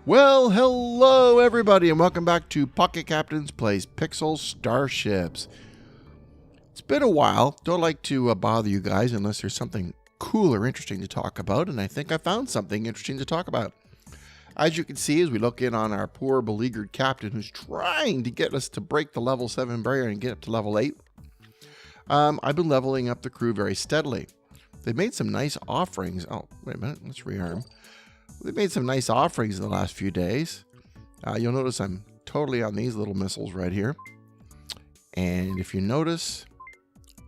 Well, hello everybody, and welcome back to Pocket Captains Plays Pixel Starships. It's been a while. Don't like to bother you guys unless there's something cool or interesting to talk about, and I think I found something interesting to talk about. As you can see, as we look in on our poor beleaguered captain who's trying to get us to break the level 7 barrier and get up to level 8, I've been leveling up the crew very steadily. They've made some nice offerings. Oh, wait a minute, let's rearm. They've made some nice offerings in the last few days. You'll notice I'm totally on these little missiles right here. And if you notice,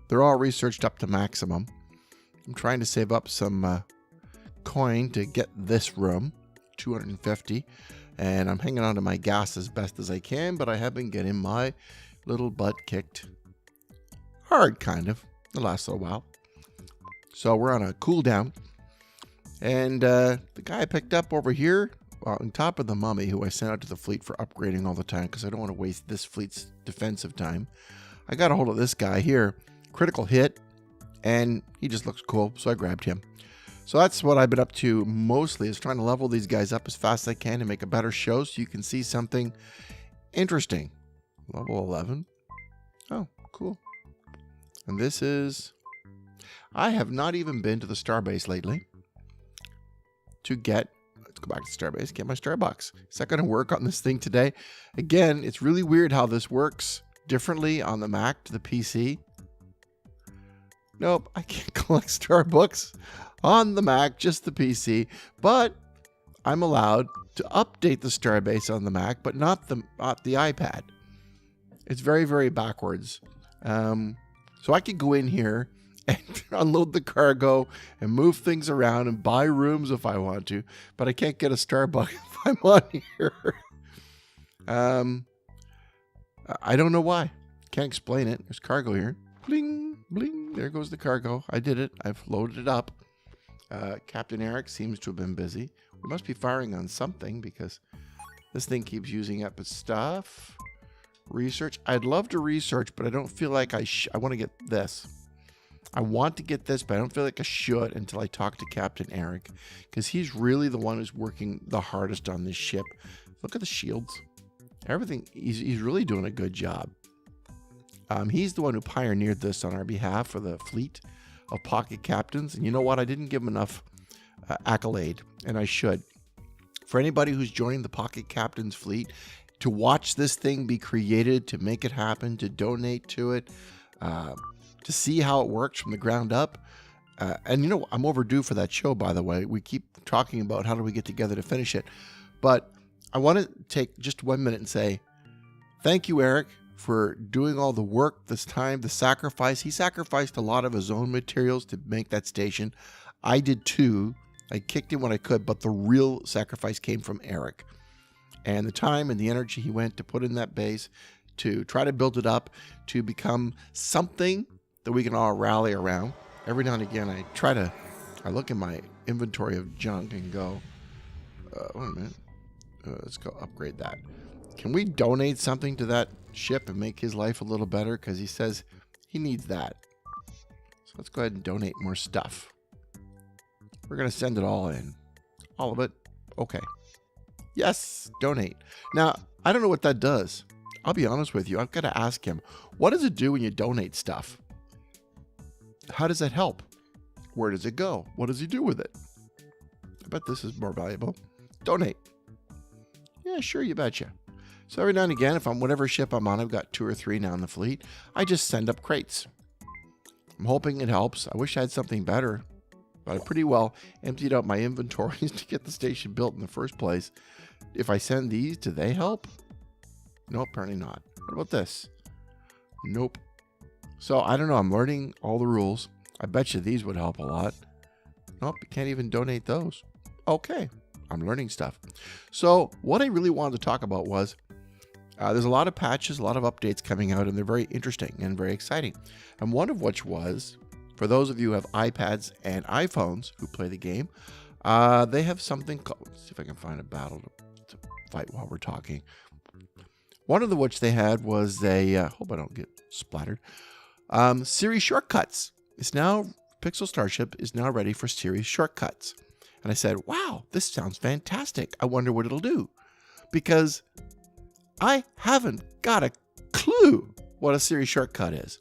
they're all researched up to maximum. I'm trying to save up some coin to get this room, 250. And I'm hanging on to my gas as best as I can, but I have been getting my little butt kicked hard, kind of, the last little while. So we're on a cooldown. And the guy I picked up over here, on top of the mummy, who I sent out to the fleet for upgrading all the time because I don't want to waste this fleet's defensive time. I got a hold of this guy here, critical hit, and he just looks cool, so I grabbed him. So that's what I've been up to mostly, is trying to level these guys up as fast as I can to make a better show so you can see something interesting. Level 11. Oh, cool. And this is... I have not even been to the starbase lately. Let's go back to Starbase, get my Starbucks. Is that going to work on this thing today? Again, it's really weird how this works differently on the Mac to the PC. Nope, I can't collect Starbucks on the Mac, just the PC. But I'm allowed to update the Starbase on the Mac, but not the iPad. It's very, very backwards. So I could go in here and unload the cargo and move things around and buy rooms if I want to, but I can't get a Starbucks if I'm on here. I don't know why. Can't explain it. There's cargo here. Bling, bling. There goes the cargo. I did it. I've loaded it up. Captain Eric seems to have been busy. We must be firing on something because this thing keeps using up its stuff. Research. I'd love to research, but I don't feel like I want to get this. I want to get this, but I don't feel like I should until I talk to Captain Eric, because he's really the one who's working the hardest on this ship. Look at the shields. Everything. He's really doing a good job. He's the one who pioneered this on our behalf for the fleet of Pocket Captains. And you know what? I didn't give him enough accolade, and I should. For anybody who's joining the Pocket Captains fleet, to watch this thing be created, to make it happen, to donate to it, to see how it works from the ground up. And you know, I'm overdue for that show, by the way. We keep talking about how do we get together to finish it. But I want to take just 1 minute and say, thank you, Eric, for doing all the work this time, the sacrifice. He sacrificed a lot of his own materials to make that station. I did too. I kicked in when I could, but the real sacrifice came from Eric. And the time and the energy he went to put in that base, to try to build it up, to become something that we can all rally around. Every now and again, I look in my inventory of junk and go, wait a minute, let's go upgrade that. Can we donate something to that ship and make his life a little better? Because he says he needs that. So let's go ahead and donate more stuff. We're going to send it all in. All of it. Okay. Yes, donate. Now, I don't know what that does. I'll be honest with you. I've got to ask him, what does it do when you donate stuff? How does that help? Where does it go? What does he do with it? I bet this is more valuable. Donate. Yeah, sure, you betcha. So every now and again, if I'm whatever ship I'm on, I've got 2 or 3 now in the fleet, I just send up crates. I'm hoping it helps. I wish I had something better, but I pretty well emptied out my inventories to get the station built in the first place. If I send these, do they help? No, apparently not. What about this? Nope. So I don't know. I'm learning all the rules. I bet you these would help a lot. Nope, you can't even donate those. Okay, I'm learning stuff. So what I really wanted to talk about was there's a lot of patches, a lot of updates coming out, and they're very interesting and very exciting. And one of which was, for those of you who have iPads and iPhones who play the game, they have something called, let's see if I can find a battle to fight while we're talking. One of which they had was a, hope I don't get splattered, Siri Shortcuts. It's now, Pixel Starship is now ready for Siri Shortcuts. And I said, wow, this sounds fantastic. I wonder what it'll do. Because I haven't got a clue what a Siri shortcut is.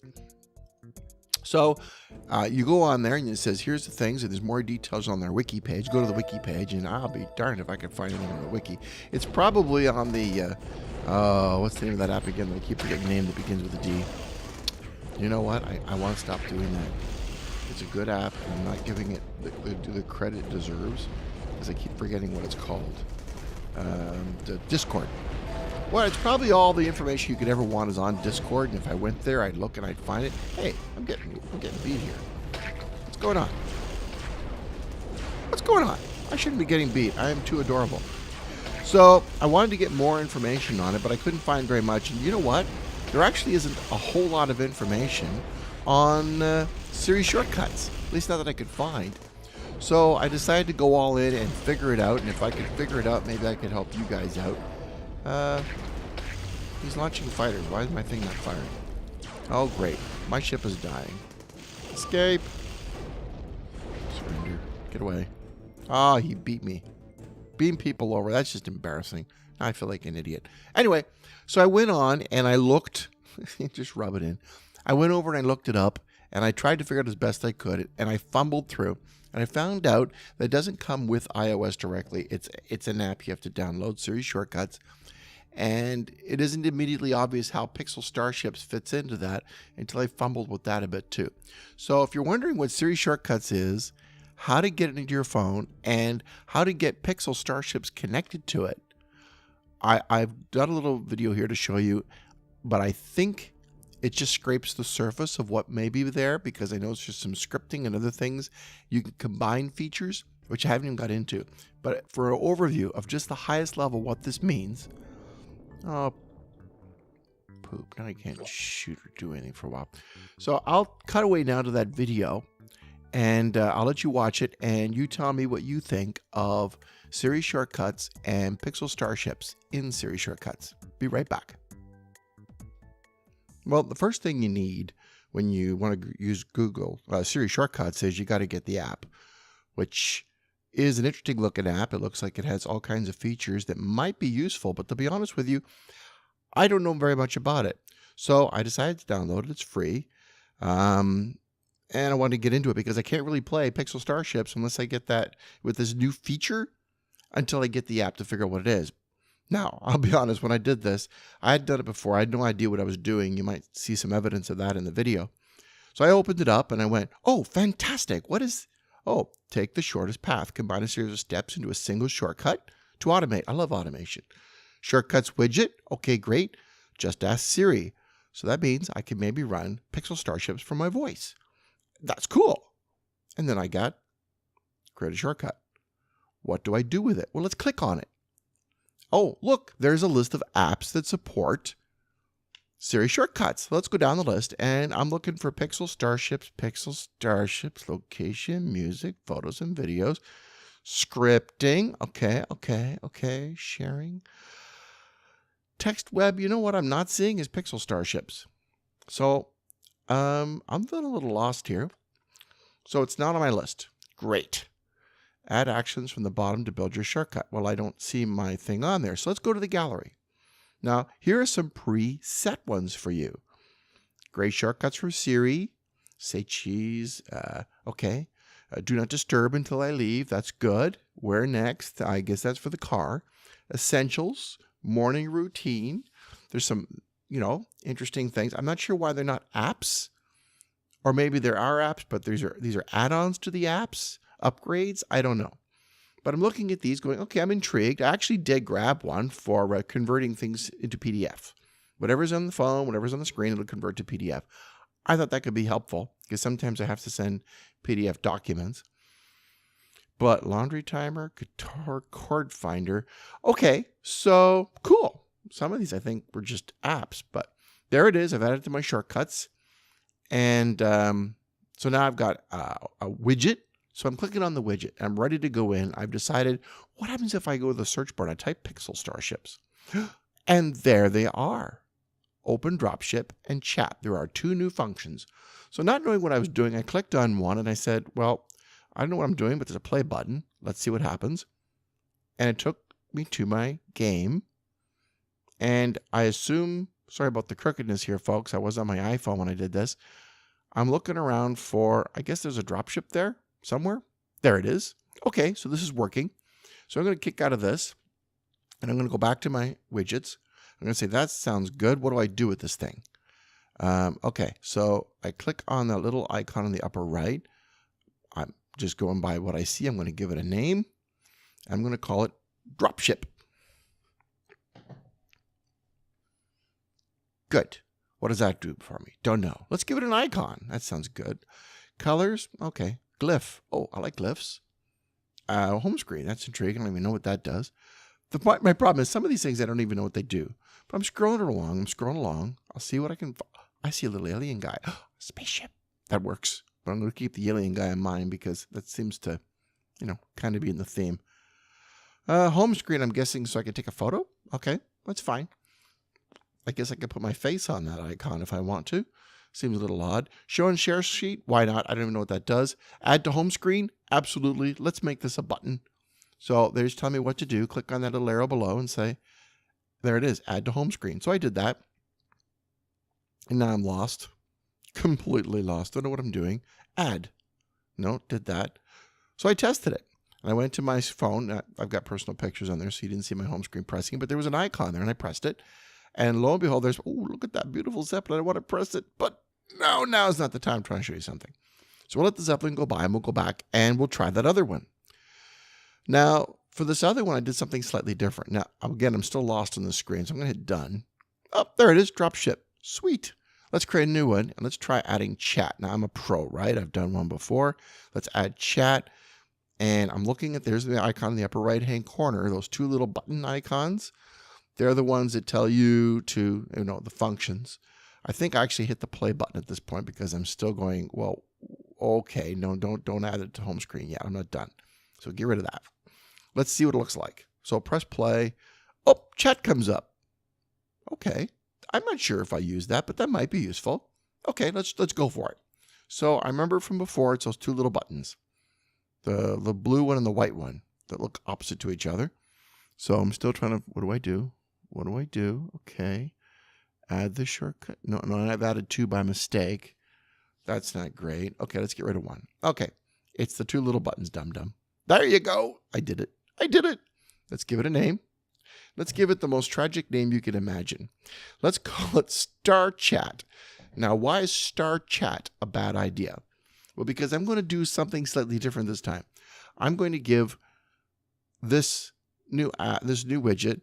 So you go on there and it says, here's the things, and there's more details on their wiki page. Go to the wiki page, and I'll be darned if I can find anything on the wiki. It's probably on the, what's the name of that app again? I keep forgetting the name that begins with a D. You know what? I want to stop doing that. It's a good app, and I'm not giving it the credit it deserves, because I keep forgetting what it's called. The Discord. Well, it's probably all the information you could ever want is on Discord, and if I went there, I'd look and I'd find it. Hey, I'm getting beat here. What's going on? What's going on? I shouldn't be getting beat. I am too adorable. So I wanted to get more information on it, but I couldn't find very much. And you know what? There actually isn't a whole lot of information on Siri Shortcuts, at least not that I could find. So I decided to go all in and figure it out, and if I could figure it out, maybe I could help you guys out. He's launching fighters. Why is my thing not firing? Oh, great. My ship is dying. Escape. Surrender. Get away. Ah, he beat me. Beam people over. That's just embarrassing. I feel like an idiot. Anyway, so I went on and I looked. Just rub it in. I went over and I looked it up, and I tried to figure out as best I could, and I fumbled through. And I found out that it doesn't come with iOS directly. It's an app you have to download, Siri Shortcuts. And it isn't immediately obvious how Pixel Starships fits into that until I fumbled with that a bit too. So if you're wondering what Siri Shortcuts is, how to get it into your phone, and how to get Pixel Starships connected to it, I've done a little video here to show you, but I think it just scrapes the surface of what may be there, because I know it's just some scripting and other things. You can combine features, which I haven't even got into. But for an overview of just the highest level, what this means. Oh, poop. Now I can't shoot or do anything for a while. So I'll cut away now to that video, and I'll let you watch it, and you tell me what you think of Siri Shortcuts and Pixel Starships in Siri Shortcuts. Be right back. Well, the first thing you need when you want to use Google Siri Shortcuts is you got to get the app, which is an interesting looking app. It looks like it has all kinds of features that might be useful, but to be honest with you, I don't know very much about it. So I decided to download it. It's free. And I wanted to get into it because I can't really play Pixel Starships unless I get that with this new feature until I get the app to figure out what it is. Now, I'll be honest, when I did this, I had done it before. I had no idea what I was doing. You might see some evidence of that in the video. So I opened it up and I went, oh, fantastic. What is... Oh, take the shortest path. Combine a series of steps into a single shortcut to automate. I love automation. Shortcuts widget. Okay, great. Just ask Siri. So that means I can maybe run Pixel Starships from my voice. That's cool. And then I got create a shortcut. What do I do with it? Well, let's click on it. Oh, look, there's a list of apps that support Siri Shortcuts. Let's go down the list, and I'm looking for Pixel Starships, location, music, photos and videos, scripting. Okay. Sharing. Text web. You know what I'm not seeing is Pixel Starships. So I'm feeling a little lost here. So it's not on my list. Great. Add actions from the bottom to build your shortcut. Well, I don't see my thing on there. So let's go to the gallery. Now, here are some preset ones for you. Great shortcuts from Siri. Say cheese. Okay. Do not disturb until I leave. That's good. Where next? I guess that's for the car. Essentials. Morning routine. There's some, interesting things. I'm not sure why they're not apps. Or maybe there are apps, but these are add-ons to the apps. Upgrades. I don't know. But I'm looking at these going, okay, I'm intrigued. I actually did grab one for converting things into PDF. Whatever's on the phone, whatever's on the screen, it'll convert to PDF. I thought that could be helpful because sometimes I have to send PDF documents. But laundry timer, guitar, chord finder. Okay, so cool. Some of these I think were just apps, but there it is. I've added it to my shortcuts. And so now I've got a widget. So I'm clicking on the widget. I'm ready to go in. I've decided, what happens if I go to the search bar and I type Pixel Starships? And there they are. Open Dropship and Chat. There are two new functions. So not knowing what I was doing, I clicked on one and I said, well, I don't know what I'm doing, but there's a play button. Let's see what happens. And it took me to my game. And I assume, sorry about the crookedness here, folks. I was on my iPhone when I did this. I'm looking around for, I guess there's a dropship there somewhere. There it is. Okay, so this is working. So I'm going to kick out of this. And I'm going to go back to my widgets. I'm going to say, that sounds good. What do I do with this thing? Okay, so I click on that little icon in the upper right. I'm just going by what I see. I'm going to give it a name. I'm going to call it Dropship. Good. What does that do for me? Don't know. Let's give it an icon. That sounds good. Colors. Okay. Glyph. Oh, I like glyphs. Home screen. That's intriguing. I don't even know what that does. My problem is some of these things I don't even know what they do. But I'm scrolling along. I'll see what I can. I see a little alien guy. Spaceship. That works. But I'm going to keep the alien guy in mind because that seems to, kind of be in the theme. Home screen, I'm guessing, so I can take a photo. Okay, that's fine. I guess I could put my face on that icon if I want to. Seems a little odd. Show and share sheet. Why not? I don't even know what that does. Add to home screen. Absolutely. Let's make this a button. So they're just telling me what to do. Click on that little arrow below and say, there it is. Add to home screen. So I did that. And now I'm lost. Completely lost. Don't know what I'm doing. Add. No, did that. So I tested it. And I went to my phone. I've got personal pictures on there, so you didn't see my home screen pressing. But there was an icon there, and I pressed it. And lo and behold, there's, oh, look at that beautiful Zeppelin. I want to press it. But no, now is not the time. I'm trying to show you something. So we'll let the Zeppelin go by, and we'll go back, and we'll try that other one. Now, for this other one, I did something slightly different. Now, again, I'm still lost on the screen, so I'm going to hit done. Oh, there it is, Dropship. Sweet. Let's create a new one, and let's try adding chat. Now, I'm a pro, right? I've done one before. Let's add chat, and I'm looking at, there's the icon in the upper right-hand corner, those two little button icons. They're the ones that tell you to, the functions. I think I actually hit the play button at this point because I'm still going, well, okay, no, don't add it to home screen yet. I'm not done. So get rid of that. Let's see what it looks like. So press play. Oh, chat comes up. Okay. I'm not sure if I use that, but that might be useful. Okay, let's go for it. So I remember from before, it's those two little buttons. The blue one and the white one that look opposite to each other. So I'm still trying to, what do I do? What do I do? Okay. Add the shortcut. No, I've added two by mistake. That's not great. Okay, let's get rid of one. Okay. It's the two little buttons, dum-dum. There you go. I did it. Let's give it a name. Let's give it the most tragic name you can imagine. Let's call it Star Chat. Now, why is Star Chat a bad idea? Well, because I'm going to do something slightly different this time. I'm going to give this new widget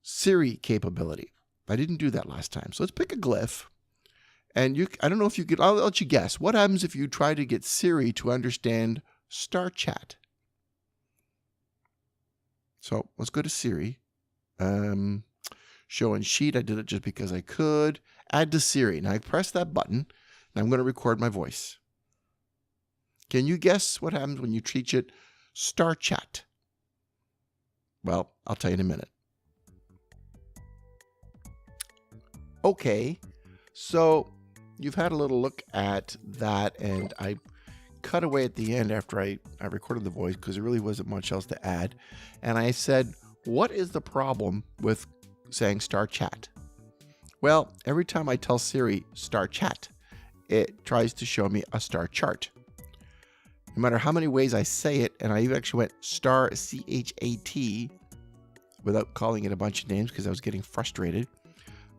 Siri capability. I didn't do that last time. So let's pick a glyph. And I don't know if you could, I'll let you guess. What happens if you try to get Siri to understand Star Chat? So let's go to Siri. Show and sheet. I did it just because I could. Add to Siri. Now I press that button and I'm going to record my voice. Can you guess what happens when you teach it Star Chat? Well, I'll tell you in a minute. Okay, so you've had a little look at that, and I cut away at the end after I recorded the voice because there really wasn't much else to add. And I said, what is the problem with saying Star Chat? Well, every time I tell Siri Star Chat, it tries to show me a star chart. No matter how many ways I say it, and I even actually went Star C-H-A-T without calling it a bunch of names because I was getting frustrated.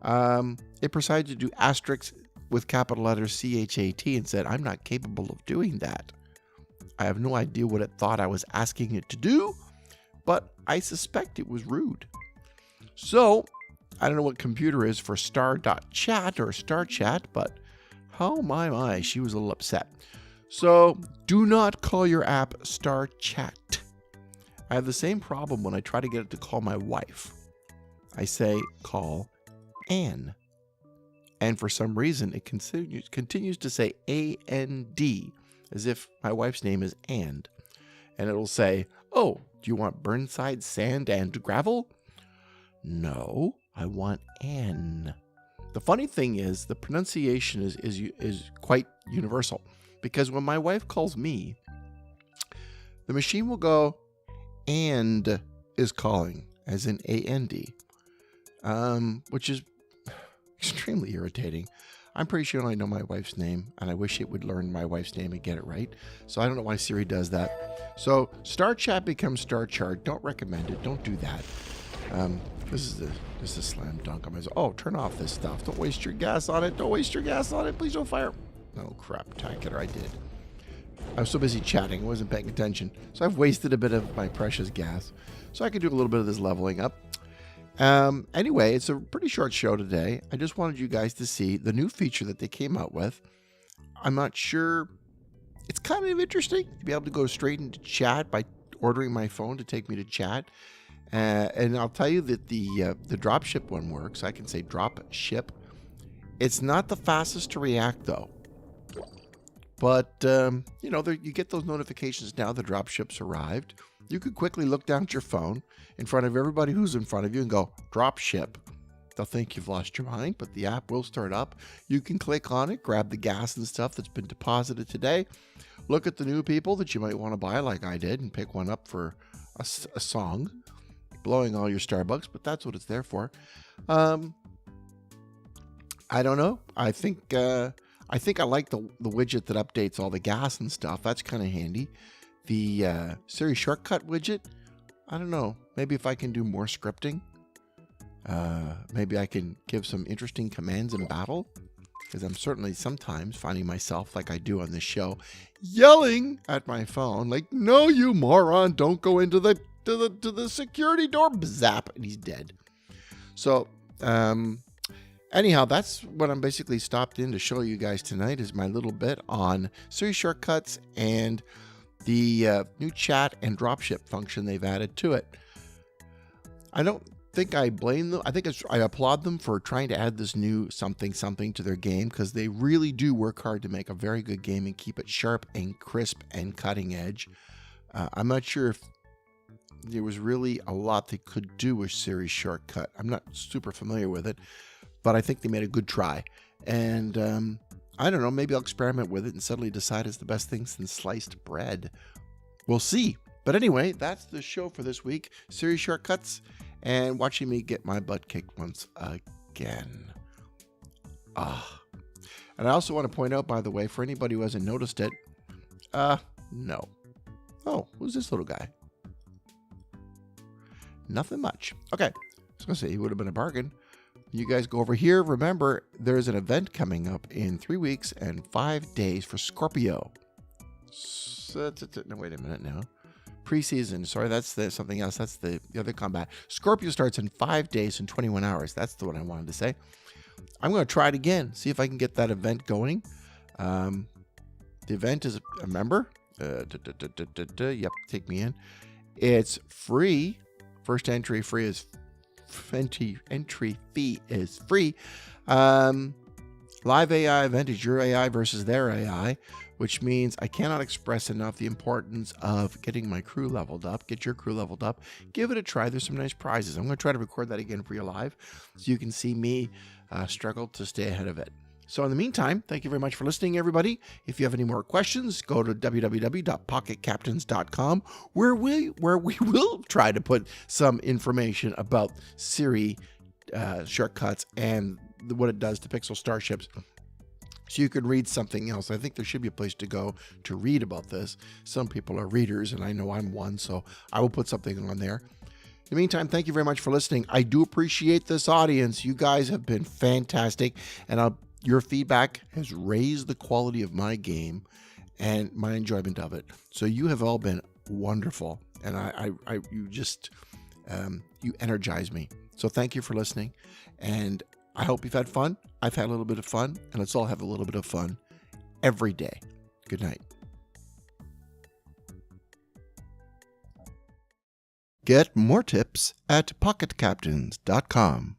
It decided to do asterisks with capital letters C-H-A-T and said, I'm not capable of doing that. I have no idea what it thought I was asking it to do, but I suspect it was rude. So, I don't know what computer is for star.chat or star chat, but oh my, she was a little upset. So, do not call your app Star Chat. I have the same problem when I try to get it to call my wife. I say, call Anne. And for some reason, it continues to say A-N-D, as if my wife's name is Anne. And it'll say, oh, do you want Burnside sand and gravel? No, I want Anne. The funny thing is, the pronunciation is quite universal. Because when my wife calls me, the machine will go, and is calling, as in A-N-D, which is extremely irritating. I'm pretty sure I know my wife's name, and I wish it would learn my wife's name and get it right. So I don't know why Siri does that. So Star Chat becomes Star Chart. Don't recommend it. Don't do that. This is a slam dunk. Oh, turn off this stuff. Don't waste your gas on it. Don't waste your gas on it. Please don't fire. Oh, crap. Tacular, I did. I was so busy chatting. I wasn't paying attention. So I've wasted a bit of my precious gas. So I could do a little bit of this leveling up. Anyway, it's a pretty short show today. I just wanted you guys to see the new feature that they came out with. I'm not sure. It's kind of interesting to be able to go straight into chat by ordering my phone to take me to chat. And I'll tell you that the dropship one works. I can say drop ship. It's not the fastest to react though. But, you know, you get those notifications now the dropship's arrived. You could quickly look down at your phone in front of everybody who's in front of you and go, drop ship. They'll think you've lost your mind, but the app will start up. You can click on it, grab the gas and stuff that's been deposited today. Look at the new people that you might want to buy like I did and pick one up for a song. Blowing all your Starbucks, but that's what it's there for. I don't know. I think I like the widget that updates all the gas and stuff. That's kind of handy. The Siri Shortcut widget, I don't know. Maybe if I can do more scripting, maybe I can give some interesting commands in battle, because I'm certainly sometimes finding myself, like I do on this show, yelling at my phone, like, "No, you moron! Don't go into the to the security door." Zap, and he's dead. So, anyhow, that's what I'm basically stopped in to show you guys tonight, is my little bit on Siri Shortcuts and the new chat and dropship function they've added to it. I don't think I blame them. I think I applaud them for trying to add this new something to their game, because they really do work hard to make a very good game and keep it sharp and crisp and cutting edge. I'm not sure if there was really a lot they could do with Siri Shortcut. I'm not super familiar with it, but I think they made a good try. And I don't know, maybe I'll experiment with it and suddenly decide it's the best thing since sliced bread. We'll see. But anyway, that's the show for this week. Siri Shortcuts and watching me get my butt kicked once again. And I also want to point out, by the way, for anybody who hasn't noticed it, no. Oh, who's this little guy? Nothing much. Okay, I was going to say he would have been a bargain. You guys go over here. Remember, there's an event coming up in 3 weeks and 5 days for Scorpio. No, wait a minute now. Preseason. Sorry, that's something else. That's the other combat. Scorpio starts in 5 days and 21 hours. That's the one I wanted to say. I'm going to try it again. See if I can get that event going. The event is a member. Yep, take me in. It's free. First entry free is entry fee is free. Live AI event is your AI versus their AI, which means I cannot express enough the importance of getting my crew leveled up. Get your crew leveled up. Give it a try. There's some nice prizes. I'm going to try to record that again for you live so you can see me struggle to stay ahead of it. So in the meantime, thank you very much for listening, everybody. If you have any more questions, go to www.pocketcaptains.com, where we will try to put some information about Siri Shortcuts and what it does to Pixel Starships, so you can read something else. I think there should be a place to go to read about this. Some people are readers, and I know I'm one, so I will put something on there. In the meantime, thank you very much for listening. I do appreciate this audience. You guys have been fantastic, and your feedback has raised the quality of my game and my enjoyment of it. So you have all been wonderful, and you just you energize me. So thank you for listening, and I hope you've had fun. I've had a little bit of fun, and let's all have a little bit of fun every day. Good night. Get more tips at pocketcaptains.com.